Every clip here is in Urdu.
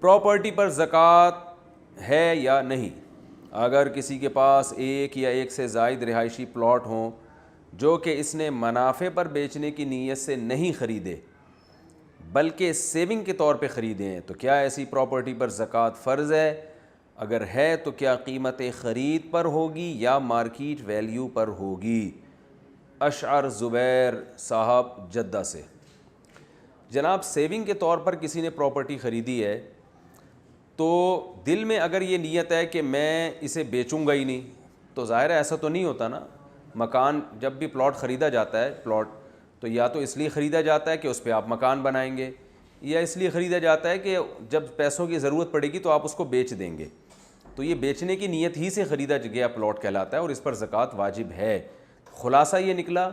پراپرٹی پر زکوٰۃ ہے یا نہیں؟ اگر کسی کے پاس ایک یا ایک سے زائد رہائشی پلاٹ ہوں جو کہ اس نے منافع پر بیچنے کی نیت سے نہیں خریدے بلکہ سیونگ کے طور پہ خریدے ہیں، تو کیا ایسی پراپرٹی پر زکوٰۃ فرض ہے؟ اگر ہے تو کیا قیمت خرید پر ہوگی یا مارکیٹ ویلیو پر ہوگی؟ اشعر زبیر صاحب جدہ سے۔ جناب، سیونگ کے طور پر کسی نے پراپرٹی خریدی ہے تو دل میں اگر یہ نیت ہے کہ میں اسے بیچوں گا ہی نہیں، تو ظاہر ہے ایسا تو نہیں ہوتا نا۔ مکان جب بھی پلاٹ خریدا جاتا ہے، پلاٹ تو یا تو اس لیے خریدا جاتا ہے کہ اس پہ آپ مکان بنائیں گے، یا اس لیے خریدا جاتا ہے کہ جب پیسوں کی ضرورت پڑے گی تو آپ اس کو بیچ دیں گے۔ تو یہ بیچنے کی نیت ہی سے خریدا گیا پلاٹ کہلاتا ہے اور اس پر زکوٰۃ واجب ہے۔ خلاصہ یہ نکلا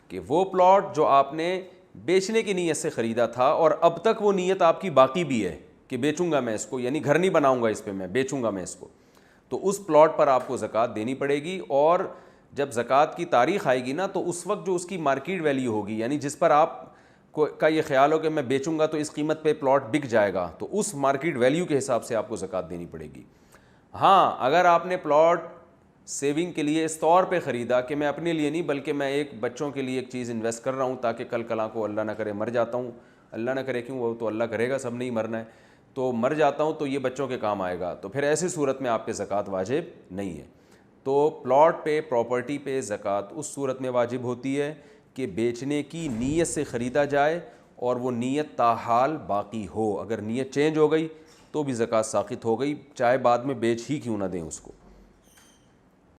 کہ وہ پلاٹ جو آپ نے بیچنے کی نیت سے خریدا تھا اور اب تک وہ نیت آپ کی باقی بھی ہے کہ بیچوں گا میں اس کو، یعنی گھر نہیں بناؤں گا اس پہ، میں بیچوں گا میں اس کو، تو اس پلاٹ پر آپ کو زکوٰۃ دینی پڑے گی۔ اور جب زکوٰۃ کی تاریخ آئے گی نا تو اس وقت جو اس کی مارکیٹ ویلیو ہوگی، یعنی جس پر آپ کا یہ خیال ہو کہ میں بیچوں گا تو اس قیمت پہ پلاٹ بک جائے گا، تو اس مارکیٹ ویلیو کے حساب سے آپ کو زکوٰۃ دینی پڑے گی۔ ہاں، اگر آپ نے پلاٹ سیونگ کے لیے اس طور پہ خریدا کہ میں اپنے لیے نہیں بلکہ میں ایک بچوں کے لیے ایک چیز انویسٹ کر رہا ہوں تاکہ کل کلاں کو اللہ نہ کرے مر جاتا ہوں، اللہ نہ کرے کیوں، وہ تو اللہ کرے گا، سب نے ہی مرنا ہے، تو مر جاتا ہوں تو یہ بچوں کے کام آئے گا، تو پھر ایسی صورت میں آپ پہ زکوٰۃ واجب نہیں ہے۔ تو پلاٹ پہ، پراپرٹی پہ زکوٰۃ اس صورت میں واجب ہوتی ہے کہ بیچنے کی نیت سے خریدا جائے اور وہ نیت تاحال باقی ہو۔ اگر نیت چینج ہو گئی تو بھی زکوٰۃ ساقط ہو گئی، چاہے بعد میں بیچ ہی کیوں نہ دیں اس کو۔